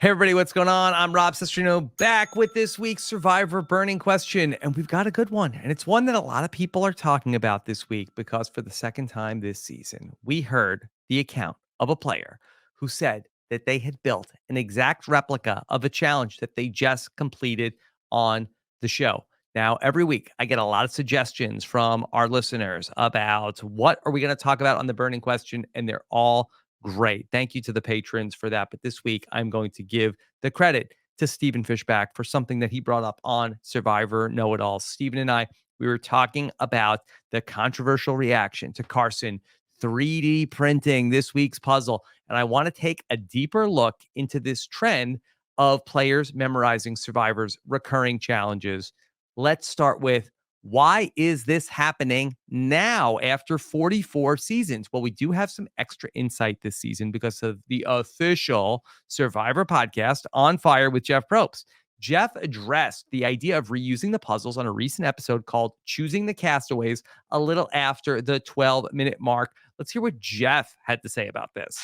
Hey everybody, what's going on? I'm Rob Sestrino back with this week's Survivor burning question, and we've got a good one, and it's one that a lot of people are talking about this week because for the second time this season, we heard the account of a player who said that they had built an exact replica of a challenge that they just completed on the show. Now, every week, I get a lot of suggestions from our listeners about what are we going to talk about on the burning question, and they're all great. Thank you to the patrons for that. But this week, I'm going to give the credit to Stephen Fishback for something that he brought up on Survivor Know-It-All. Stephen and I, we were talking about the controversial reaction to Carson 3D printing this week's puzzle. And I want to take a deeper look into this trend of players memorizing Survivor's recurring challenges. Let's start with, why is this happening now after 44 seasons? Well, we do have some extra insight this season because of the official Survivor podcast, On Fire with Jeff Probst. Jeff addressed the idea of reusing the puzzles on a recent episode called Choosing the Castaways a little after the 12-minute mark. Let's hear what Jeff had to say about this.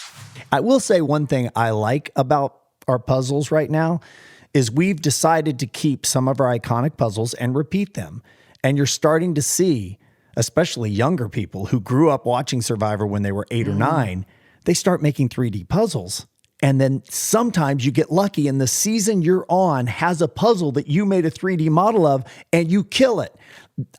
I will say one thing I like about our puzzles right now is we've decided to keep some of our iconic puzzles and repeat them. And you're starting to see, especially younger people who grew up watching Survivor when they were 8 or 9, they start making 3D puzzles. And then sometimes you get lucky and the season you're on has a puzzle that you made a 3D model of and you kill it.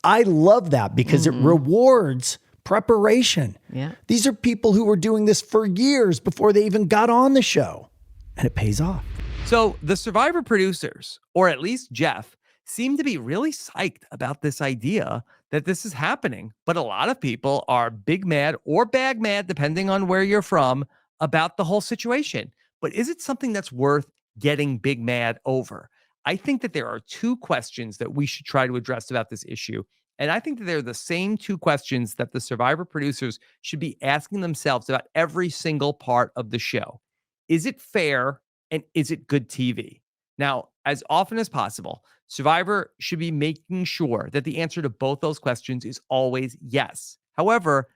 I love that because it rewards preparation. Yeah. These are people who were doing this for years before they even got on the show. And it pays off. So the Survivor producers, or at least Jeff, seem to be really psyched about this idea that this is happening. But a lot of people are big mad or bag mad, depending on where you're from, about the whole situation. But is it something that's worth getting big mad over? I think that there are two questions that we should try to address about this issue. And I think that they're the same two questions that the Survivor producers should be asking themselves about every single part of the show. Is it fair and is it good TV? Now, as often as possible, Survivor should be making sure that the answer to both those questions is always yes. However,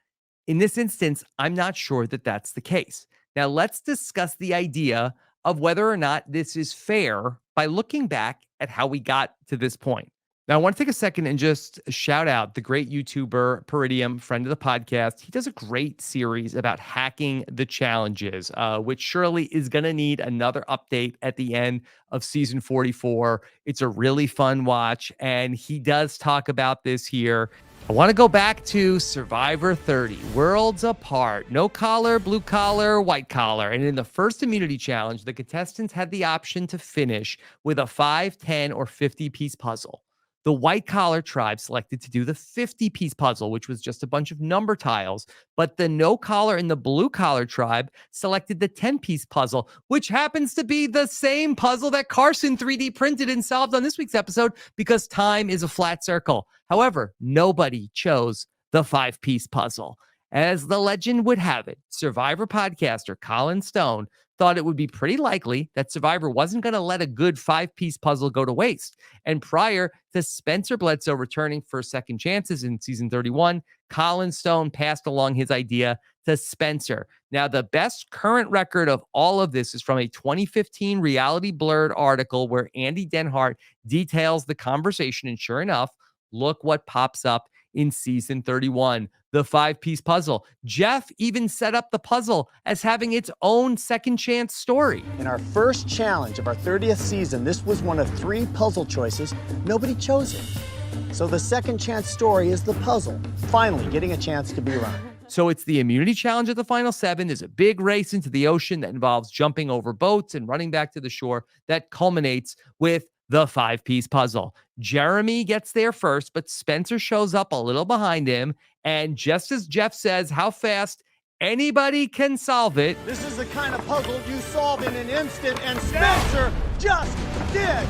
in this instance, I'm not sure that that's the case. Now, let's discuss the idea of whether or not this is fair by looking back at how we got to this point. Now, I want to take a second and just shout out the great YouTuber, Peridium, friend of the podcast. He does a great series about hacking the challenges, which surely is going to need another update at the end of season 44. It's a really fun watch, and he does talk about this here. I want to go back to Survivor 30, Worlds Apart, no collar, blue collar, white collar. And in the first immunity challenge, the contestants had the option to finish with a 5, 10, or 50-piece puzzle. The white collar tribe selected to do the 50-piece puzzle, which was just a bunch of number tiles. But the no collar and the blue collar tribe selected the 10-piece puzzle, which happens to be the same puzzle that Carson 3D printed and solved on this week's episode because time is a flat circle. However, nobody chose the 5-piece puzzle. As the legend would have it, Survivor podcaster Colin Stone thought it would be pretty likely that Survivor wasn't going to let a good 5-piece puzzle go to waste. And prior to Spencer Bledsoe returning for second chances in season 31, Colin Stone passed along his idea to Spencer. Now, the best current record of all of this is from a 2015 Reality Blurred article where Andy Denhart details the conversation. And sure enough, look what pops up in season 31, the 5-piece puzzle. Jeff even set up the puzzle as having its own second chance story. In our first challenge of our 30th season, this was one of 3 puzzle choices. Nobody chose it. So the second chance story is the puzzle, finally getting a chance to be run. So it's the immunity challenge at the final 7. There's a big race into the ocean that involves jumping over boats and running back to the shore that culminates with the 5-piece puzzle. Jeremy gets there first, but Spencer shows up a little behind him. And just as Jeff says how fast anybody can solve it, This is the kind of puzzle you solve in an instant, and Spencer just did.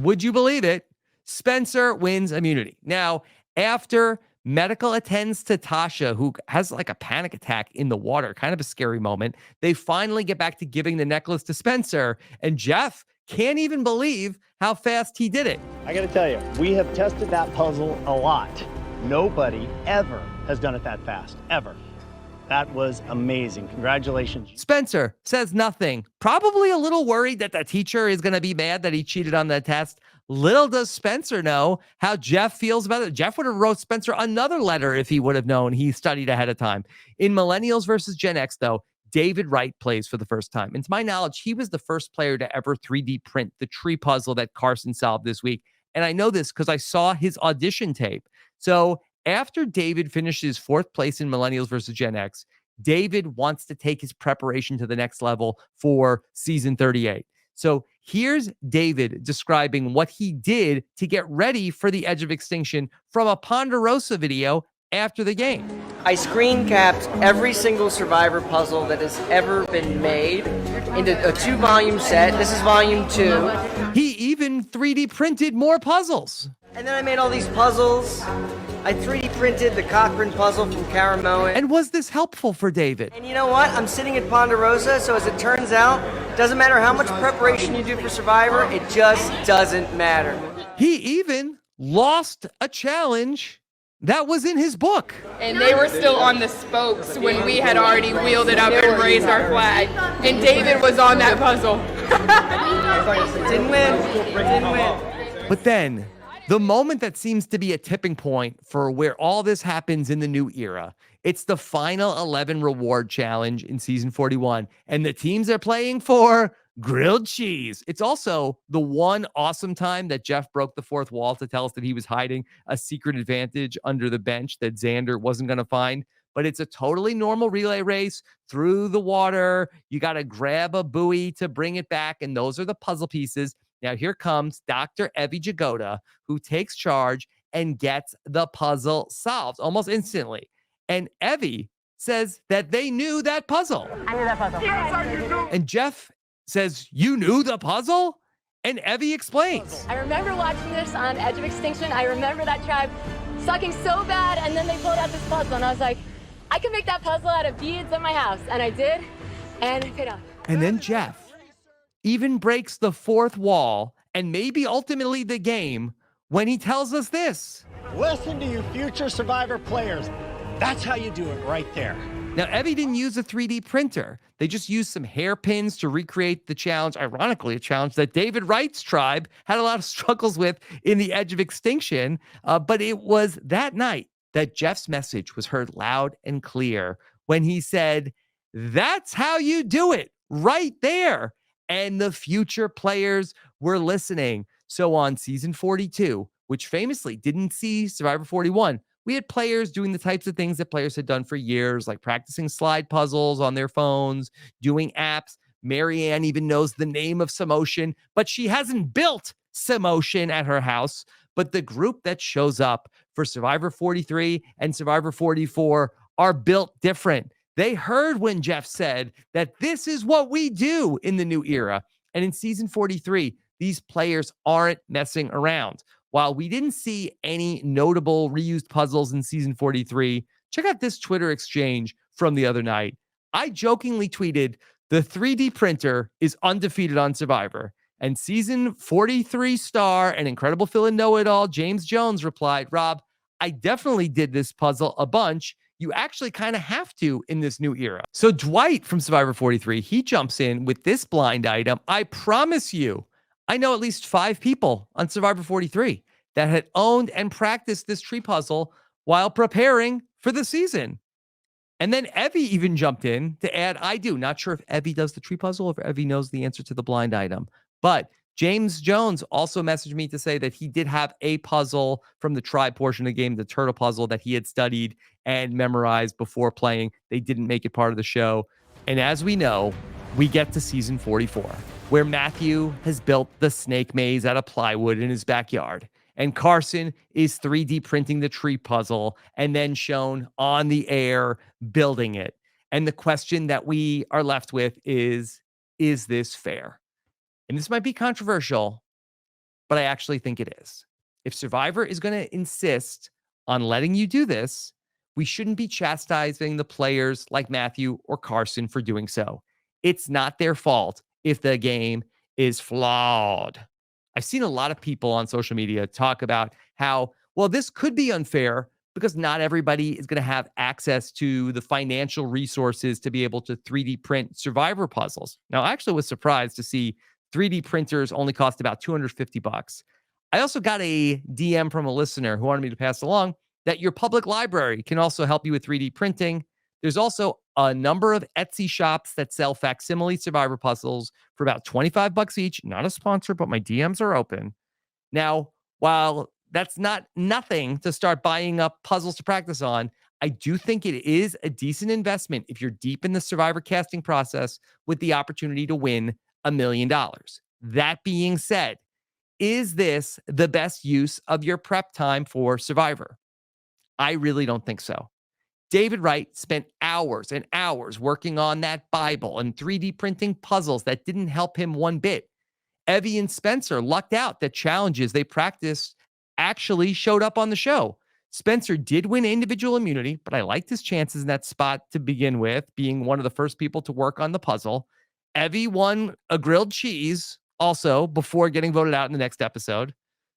would you believe it? Spencer wins immunity. Now, after medical attends to Tasha, who has like a panic attack in the water, kind of a scary moment, they finally get back to giving the necklace to Spencer. And Jeff can't even believe how fast he did it. I gotta tell you, we have tested that puzzle a lot. Nobody ever has done it that fast, ever. That was amazing. Congratulations. Spencer says nothing, probably a little worried that the teacher is going to be mad that he cheated on the test. Little does Spencer know how Jeff feels about it. Jeff would have wrote Spencer another letter if he would have known he studied ahead of time. In Millennials versus Gen X, though, David Wright plays for the first time. And to my knowledge, he was the first player to ever 3D print the tree puzzle that Carson solved this week. And I know this because I saw his audition tape. So after David finishes fourth place in Millennials versus Gen X, David wants to take his preparation to the next level for season 38. So here's David describing what he did to get ready for the Edge of Extinction from a Ponderosa video after the game. I screen capped every single Survivor puzzle that has ever been made into a 2-volume set. This is volume 2. He even 3D printed more puzzles. And then I made all these puzzles. I 3D printed the Cochrane puzzle from Caramoan. And was this helpful for David? And you know what? I'm sitting at Ponderosa, so as it turns out, doesn't matter how much preparation you do for Survivor, it just doesn't matter. He even lost a challenge that was in his book. And they were still on the spokes when we had already wheeled it up and raised our flag. And David was on that puzzle. Didn't win. But then, the moment that seems to be a tipping point for where all this happens in the new era, it's the final 11 reward challenge in season 41. And the teams are playing for grilled cheese. It's also the one awesome time that Jeff broke the fourth wall to tell us that he was hiding a secret advantage under the bench that Xander wasn't going to find. But it's a totally normal relay race through the water. You got to grab a buoy to bring it back. And those are the puzzle pieces. Now here comes Dr. Evvie Jagoda, who takes charge and gets the puzzle solved almost instantly. And Evvie says that they knew that puzzle. I knew that puzzle. Yes, I knew. And Jeff says, "You knew the puzzle?" And Evvie explains. I remember watching this on Edge of Extinction. I remember that tribe sucking so bad, and then they pulled out this puzzle, and I was like, I can make that puzzle out of beads at my house. And I did, and it paid off. And then Jeff even breaks the fourth wall and maybe ultimately the game when he tells us this. Listen to you future Survivor players. That's how you do it right there. Now, Evvie didn't use a 3D printer. They just used some hairpins to recreate the challenge. Ironically, a challenge that David Wright's tribe had a lot of struggles with in the Edge of Extinction. But it was that night that Jeff's message was heard loud and clear when he said, "That's how you do it right there." And the future players were listening. So on season 42, which famously didn't see Survivor 41, we had players doing the types of things that players had done for years, like practicing slide puzzles on their phones, doing apps. Marianne even knows the name of Samotion, but she hasn't built Samotion at her house. But the group that shows up for Survivor 43 and Survivor 44 are built different. They heard when Jeff said that this is what we do in the new era. And in season 43, these players aren't messing around. While we didn't see any notable reused puzzles in season 43, check out this Twitter exchange from the other night. I jokingly tweeted, "The 3D printer is undefeated on Survivor." And season 43 star and incredible fill-in know-it-all James Jones replied, "Rob, I definitely did this puzzle a bunch. You actually kind of have to in this new era." So Dwight from Survivor 43, he jumps in with this blind item. I promise you, I know at least 5 people on Survivor 43 that had owned and practiced this tree puzzle while preparing for the season. And then Evvie even jumped in to add, I do. Not sure if Evvie does the tree puzzle or if Evvie knows the answer to the blind item. But James Jones also messaged me to say that he did have a puzzle from the tribe portion of the game, the turtle puzzle that he had studied and memorized before playing. They didn't make it part of the show. And as we know, we get to season 44, where Matthew has built the snake maze out of plywood in his backyard. And Carson is 3D printing the tree puzzle and then shown on the air building it. And the question that we are left with is this fair? And this might be controversial, but I actually think it is. If Survivor is going to insist on letting you do this, we shouldn't be chastising the players like Matthew or Carson for doing so. It's not their fault if the game is flawed. I've seen a lot of people on social media talk about how, well, this could be unfair, because not everybody is going to have access to the financial resources to be able to 3D print Survivor puzzles. Now, I actually was surprised to see 3D printers only cost about $250. I also got a DM from a listener who wanted me to pass along that your public library can also help you with 3D printing. There's also a number of Etsy shops that sell facsimile Survivor puzzles for about $25 each. Not a sponsor, but my DMs are open. Now, while that's not nothing to start buying up puzzles to practice on, I do think it is a decent investment if you're deep in the Survivor casting process with the opportunity to win $1 million. That being said, is this the best use of your prep time for Survivor? I really don't think so. David Wright spent hours and hours working on that Bible and 3D printing puzzles that didn't help him one bit. Evvie and Spencer lucked out that challenges they practiced actually showed up on the show. Spencer did win individual immunity, but I liked his chances in that spot to begin with, being one of the first people to work on the puzzle. Evvie won a grilled cheese also before getting voted out in the next episode.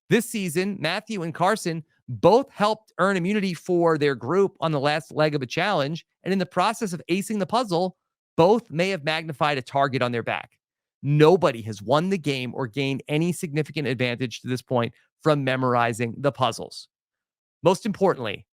This season, Matthew and Carson both helped earn immunity for their group on the last leg of a challenge, and in the process of acing the puzzle, both may have magnified a target on their back. Nobody has won the game or gained any significant advantage to this point from memorizing the puzzles. Most importantly,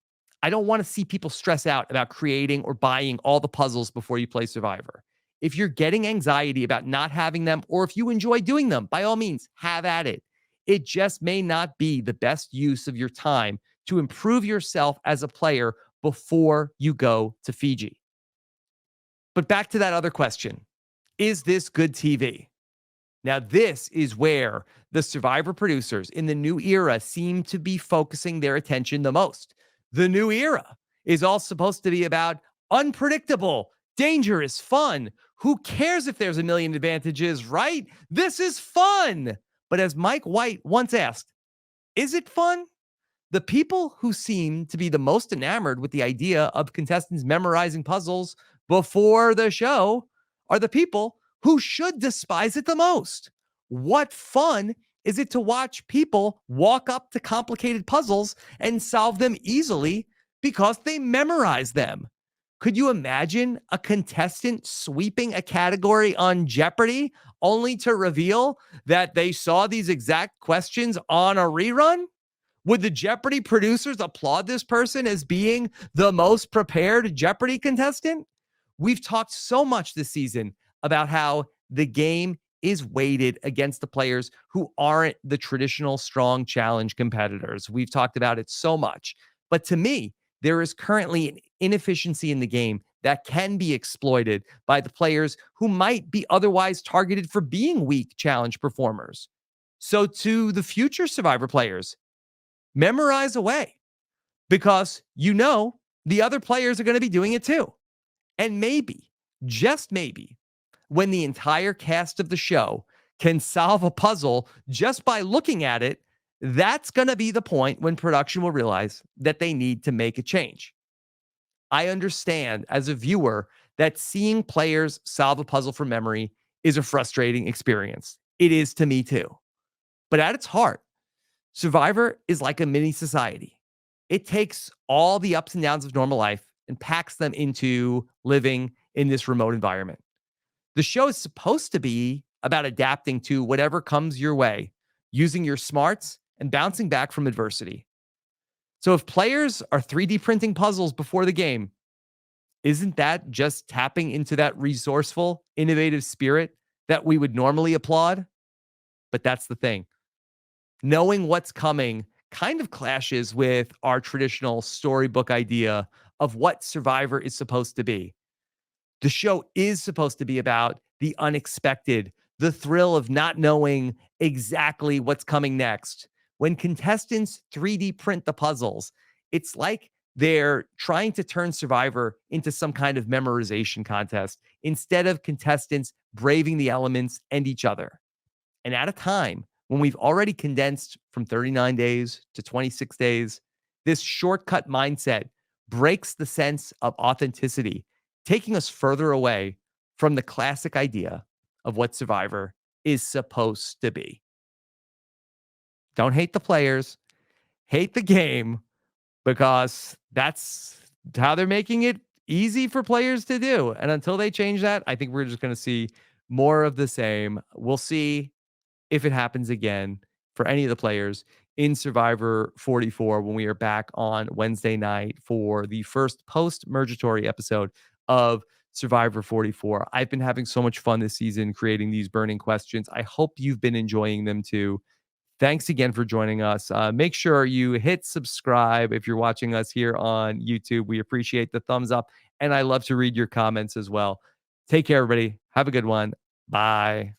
I don't want to see people stress out about creating or buying all the puzzles before you play Survivor. If you're getting anxiety about not having them, or if you enjoy doing them, by all means, have at it. It just may not be the best use of your time to improve yourself as a player before you go to Fiji. But back to that other question. Is this good TV? Now, this is where the Survivor producers in the new era seem to be focusing their attention the most. The new era is all supposed to be about unpredictable, dangerous fun. Who cares if there's a million advantages, right? This is fun. But as Mike White once asked, is it fun? The people who seem to be the most enamored with the idea of contestants memorizing puzzles before the show are the people who should despise it the most. What fun is it to watch people walk up to complicated puzzles and solve them easily because they memorize them? Could you imagine a contestant sweeping a category on Jeopardy only to reveal that they saw these exact questions on a rerun? Would the Jeopardy producers applaud this person as being the most prepared Jeopardy contestant? We've talked so much this season about how the game is weighted against the players who aren't the traditional strong challenge competitors. We've talked about it so much. But to me, there is currently an inefficiency in the game that can be exploited by the players who might be otherwise targeted for being weak challenge performers. So to the future Survivor players, memorize away, because you know the other players are going to be doing it too. And maybe, just maybe, when the entire cast of the show can solve a puzzle just by looking at it, that's going to be the point when production will realize that they need to make a change. I understand as a viewer that seeing players solve a puzzle from memory is a frustrating experience. It is to me too. But at its heart, Survivor is like a mini society. It takes all the ups and downs of normal life and packs them into living in this remote environment. The show is supposed to be about adapting to whatever comes your way, using your smarts and bouncing back from adversity. So if players are 3D printing puzzles before the game, isn't that just tapping into that resourceful, innovative spirit that we would normally applaud? But that's the thing. Knowing what's coming kind of clashes with our traditional storybook idea of what Survivor is supposed to be. The show is supposed to be about the unexpected, the thrill of not knowing exactly what's coming next. When contestants 3D print the puzzles, it's like they're trying to turn Survivor into some kind of memorization contest instead of contestants braving the elements and each other. And at a time when we've already condensed from 39 days to 26 days, this shortcut mindset breaks the sense of authenticity, taking us further away from the classic idea of what Survivor is supposed to be. Don't hate the players, hate the game, because that's how they're making it easy for players to do. And until they change that, I think we're just going to see more of the same. We'll see if it happens again for any of the players in Survivor 44 when we are back on Wednesday night for the first post-mergatory episode of Survivor 44. I've been having so much fun this season creating these burning questions. I hope you've been enjoying them too. Thanks again for joining us. Make sure you hit subscribe if you're watching us here on YouTube. We appreciate the thumbs up, and I love to read your comments as well. Take care, everybody. Have a good one. Bye.